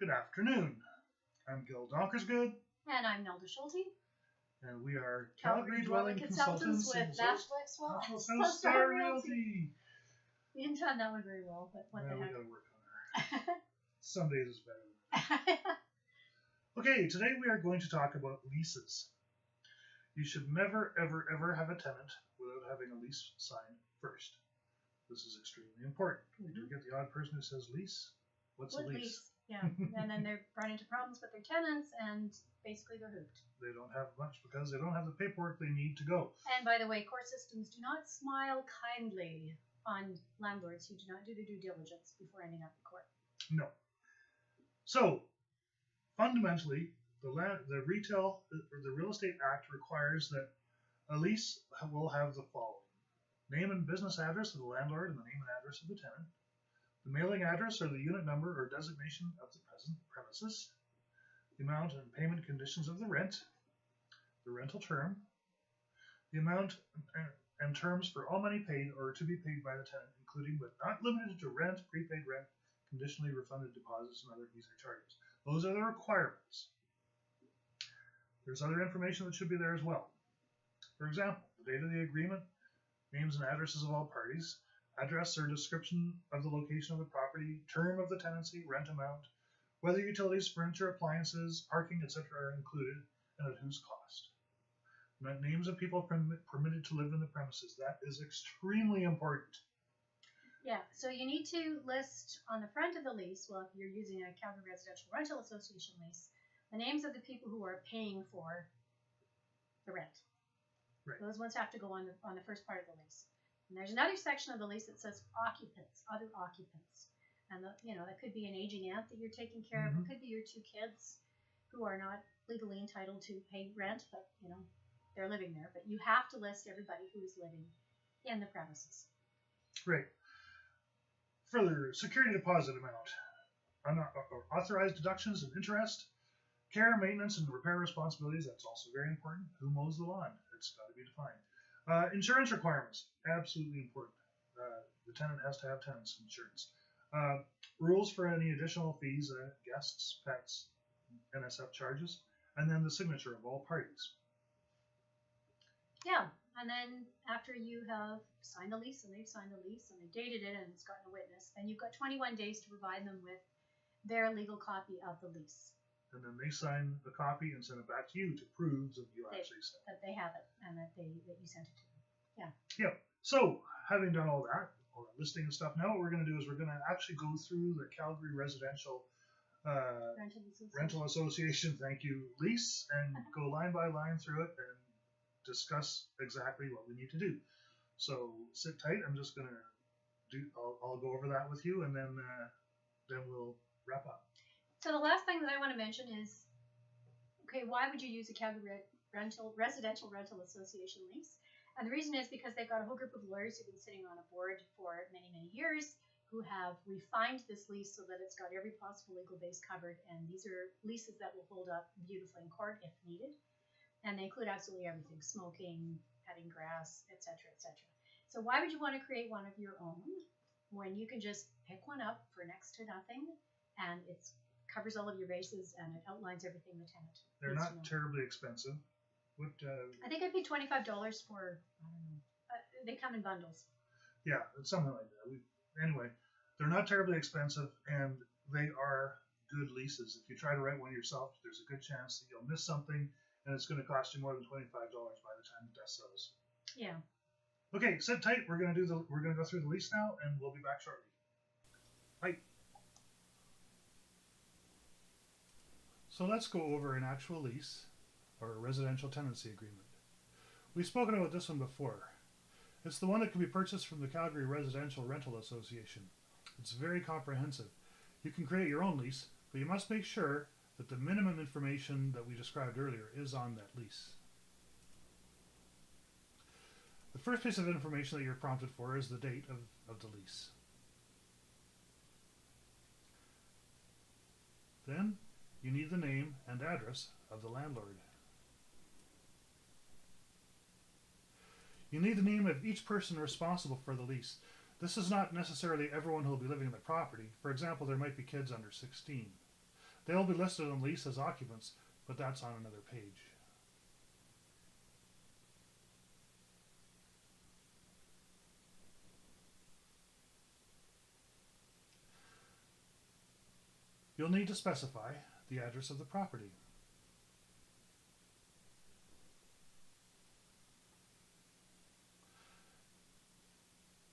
Good afternoon. I'm Gil Donkersgood, And I'm Nelda Schulte, and we are Calgary Dwelling Consultants with National Star Realty. We didn't time that one very well, but what the We heck. gotta work on our. Some days it's better than others. Okay, today we are going to talk about leases. You should never, ever, ever have a tenant without having a lease signed first. This is extremely important. We do get the odd person who says lease. What's a lease? Yeah, and then they're run into problems with their tenants, and basically they're hooped. They don't have much because they don't have the paperwork they need to go. And by the way, court systems do not smile kindly on landlords who do not do their due diligence before ending up in court. No. So, fundamentally, the Real Estate Act requires that a lease will have the following: name and business address of the landlord and the name and address of the tenant, the mailing address or the unit number or designation of the present premises, the amount and payment conditions of the rent, the rental term, the amount and terms for all money paid or to be paid by the tenant, including but not limited to rent, prepaid rent, conditionally refunded deposits, and other fees or charges. Those are the requirements. There's other information that should be there as well. For example, the date of the agreement, names and addresses of all parties, address or description of the location of the property, term of the tenancy, rent amount, whether utilities, furniture, appliances, parking, etc. are included, and at whose cost. Names of people permitted to live in the premises. That is extremely important. Yeah, so you need to list on the front of the lease, well, if you're using a Calgary Residential Rental Association lease, the names of the people who are paying for the rent. Right. Those ones have to go on the first part of the lease. And there's another section of the lease that says occupants, other occupants. And, that could be an aging aunt that you're taking care of. It could be your two kids who are not legally entitled to pay rent, but, they're living there. But you have to list everybody who is living in the premises. Right. Further, security deposit amount, authorized deductions and interest, care, maintenance, and repair responsibilities. That's also very important. Who mows the lawn? It's got to be defined. Insurance requirements, absolutely important. The tenant has to have tenant's insurance. Rules for any additional fees, guests, pets, NSF charges, and then the signature of all parties. Yeah, and then after you have signed the lease, and they've signed the lease, and they've dated it, and it's gotten a witness, then you've got 21 days to provide them with their legal copy of the lease. And then they sign the copy and send it back to you to prove that you actually sent it. That they have it, and that you sent it to them. Yeah. Yeah. So, having done all that, or listing and stuff, now what we're going to do is we're going to actually go through the Calgary Residential Rental Association, thank you, lease, and go line by line through it and discuss exactly what we need to do. So sit tight. I'm just going to I'll go over that with you, and then we'll wrap up. So the last thing that I want to mention is, okay, why would you use a Calgary Residential Rental Association lease? And the reason is because they've got a whole group of lawyers who've been sitting on a board for many, many years who have refined this lease so that it's got every possible legal base covered. And these are leases that will hold up beautifully in court if needed. And they include absolutely everything: smoking, cutting grass, etc., etc. So why would you want to create one of your own when you can just pick one up for next to nothing, and it covers all of your bases and it outlines everything the tenant They're needs not to know. Terribly expensive. What? I think I paid $25 for. I don't know. They come in bundles. Yeah, it's something like that. Anyway, they're not terribly expensive, and they are good leases. If you try to write one yourself, there's a good chance that you'll miss something, and it's going to cost you more than $25 by the time the dust settles. Yeah. Okay, sit tight. We're going to go through the lease now, and we'll be back shortly. Bye. So let's go over an actual lease, or a residential tenancy agreement. We've spoken about this one before. It's the one that can be purchased from the Calgary Residential Rental Association. It's very comprehensive. You can create your own lease, but you must make sure that the minimum information that we described earlier is on that lease. The first piece of information that you're prompted for is the date of the lease. Then you need the name and address of the landlord. You need the name of each person responsible for the lease. This is not necessarily everyone who will be living in the property. For example, there might be kids under 16. They will be listed on lease as occupants, but that's on another page. You'll need to specify the address of the property.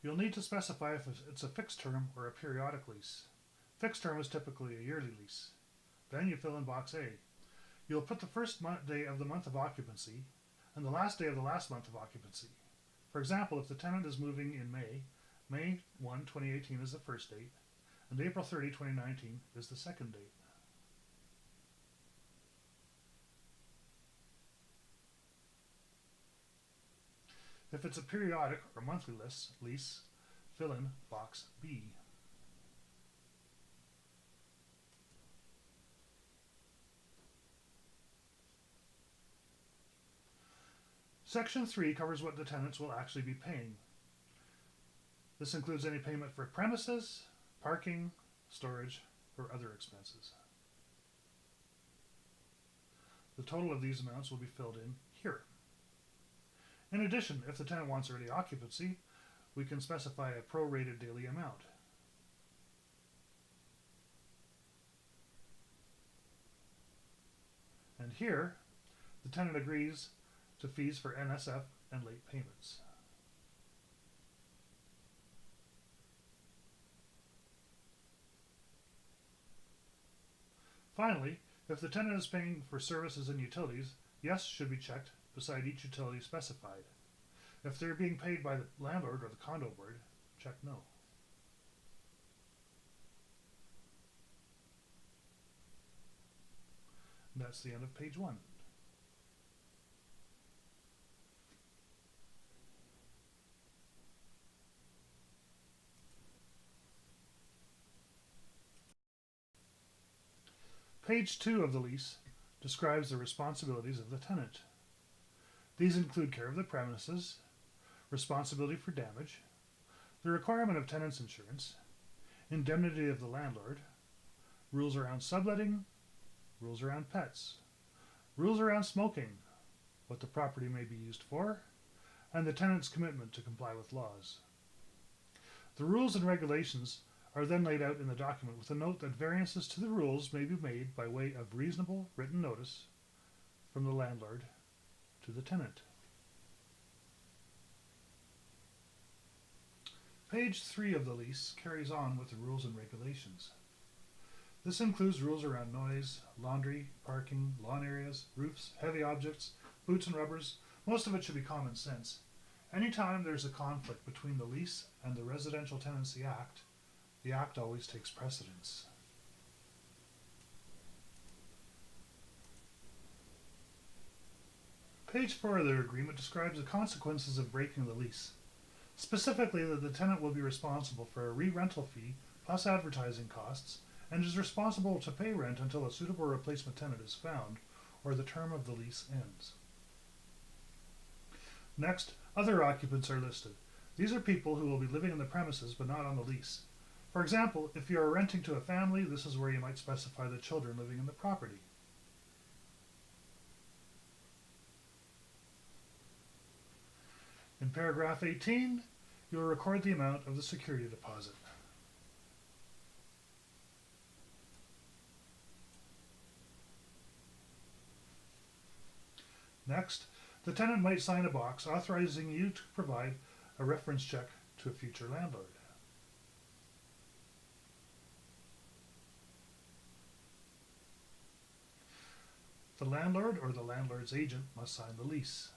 You'll need to specify if it's a fixed term or a periodic lease. Fixed term is typically a yearly lease. Then you fill in box A. You'll put the first day of the month of occupancy and the last day of the last month of occupancy. For example, if the tenant is moving in May 1, 2018 is the first date, and April 30, 2019 is the second date. If it's a periodic or monthly lease, fill in box B. Section 3 covers what the tenants will actually be paying. This includes any payment for premises, parking, storage, or other expenses. The total of these amounts will be filled in here. In addition, if the tenant wants early occupancy, we can specify a prorated daily amount. And here, the tenant agrees to fees for NSF and late payments. Finally, if the tenant is paying for services and utilities, yes should be checked beside each utility specified. If they're being paid by the landlord or the condo board, check no. And that's the end of page 1. Page 2 of the lease describes the responsibilities of the tenant. These include care of the premises, responsibility for damage, the requirement of tenant's insurance, indemnity of the landlord, rules around subletting, rules around pets, rules around smoking, what the property may be used for, and the tenant's commitment to comply with laws. The rules and regulations are then laid out in the document with a note that variances to the rules may be made by way of reasonable written notice from the landlord to the tenant. Page 3 of the lease carries on with the rules and regulations. This includes rules around noise, laundry, parking, lawn areas, roofs, heavy objects, boots and rubbers. Most of it should be common sense. Anytime there's a conflict between the lease and the Residential Tenancy Act, the Act always takes precedence. Page 4 of the agreement describes the consequences of breaking the lease. Specifically, that the tenant will be responsible for a re-rental fee plus advertising costs and is responsible to pay rent until a suitable replacement tenant is found or the term of the lease ends. Next, other occupants are listed. These are people who will be living in the premises but not on the lease. For example, if you are renting to a family, this is where you might specify the children living in the property. In paragraph 18, you will record the amount of the security deposit. Next, the tenant might sign a box authorizing you to provide a reference check to a future landlord. The landlord or the landlord's agent must sign the lease.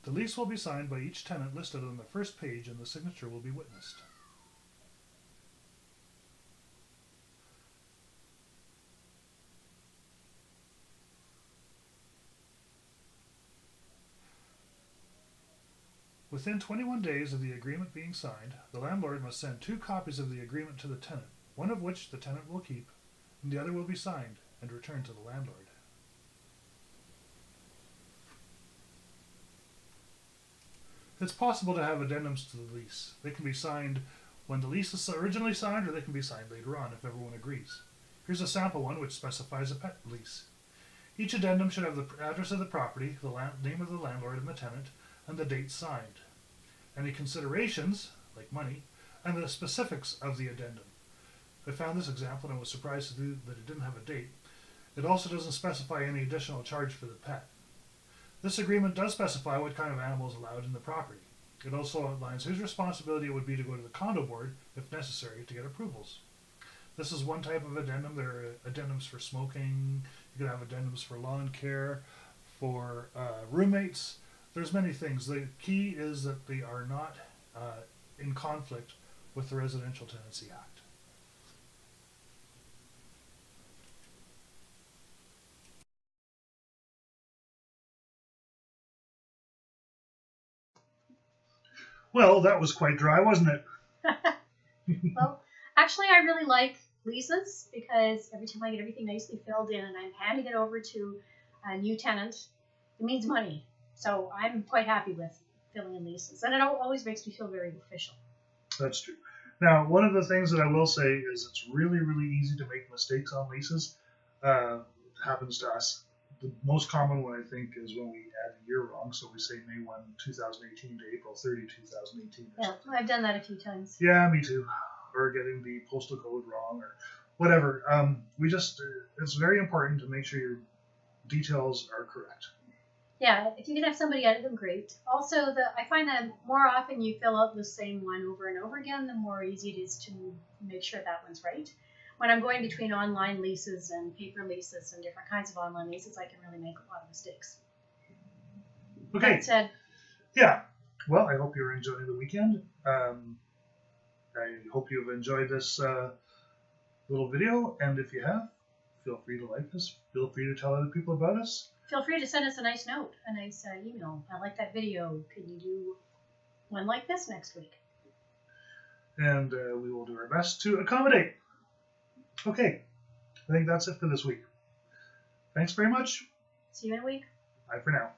The lease will be signed by each tenant listed on the first page and the signature will be witnessed. Within 21 days of the agreement being signed, the landlord must send 2 copies of the agreement to the tenant, one of which the tenant will keep, and the other will be signed and returned to the landlord. It's possible to have addendums to the lease. They can be signed when the lease is originally signed, or they can be signed later on if everyone agrees. Here's a sample one which specifies a pet lease. Each addendum should have the address of the property, the name of the landlord and the tenant, and the date signed. Any considerations, like money, and the specifics of the addendum. I found this example and I was surprised that it didn't have a date. It also doesn't specify any additional charge for the pet. This agreement does specify what kind of animal is allowed in the property. It also outlines whose responsibility it would be to go to the condo board, if necessary, to get approvals. This is one type of addendum. There are addendums for smoking. You can have addendums for lawn care, for roommates. There's many things. The key is that they are not in conflict with the Residential Tenancy Act. Well, that was quite dry, wasn't it? Well, actually, I really like leases because every time I get everything nicely filled in and I'm handing it over to a new tenant, it means money. So I'm quite happy with filling in leases. And it always makes me feel very official. That's true. Now, one of the things that I will say is it's really, really easy to make mistakes on leases. Happens to us. The most common one, I think, is when we add a year wrong. So we say May 1, 2018 to April 30, 2018. Yeah, I've done that a few times. Yeah, me too. Or getting the postal code wrong or whatever. It's very important to make sure your details are correct. Yeah, if you can have somebody edit them, great. Also, I find that more often you fill out the same one over and over again, the more easy it is to make sure that one's right. When I'm going between online leases and paper leases and different kinds of online leases, I can really make a lot of mistakes. Okay. That said, yeah. Well, I hope you're enjoying the weekend. I hope you've enjoyed this little video, and if you have, feel free to like us. Feel free to tell other people about us. Feel free to send us a nice note, a nice email. I like that video. Can you do one like this next week? And we will do our best to accommodate. Okay, I think that's it for this week. Thanks very much. See you in a week. Bye for now.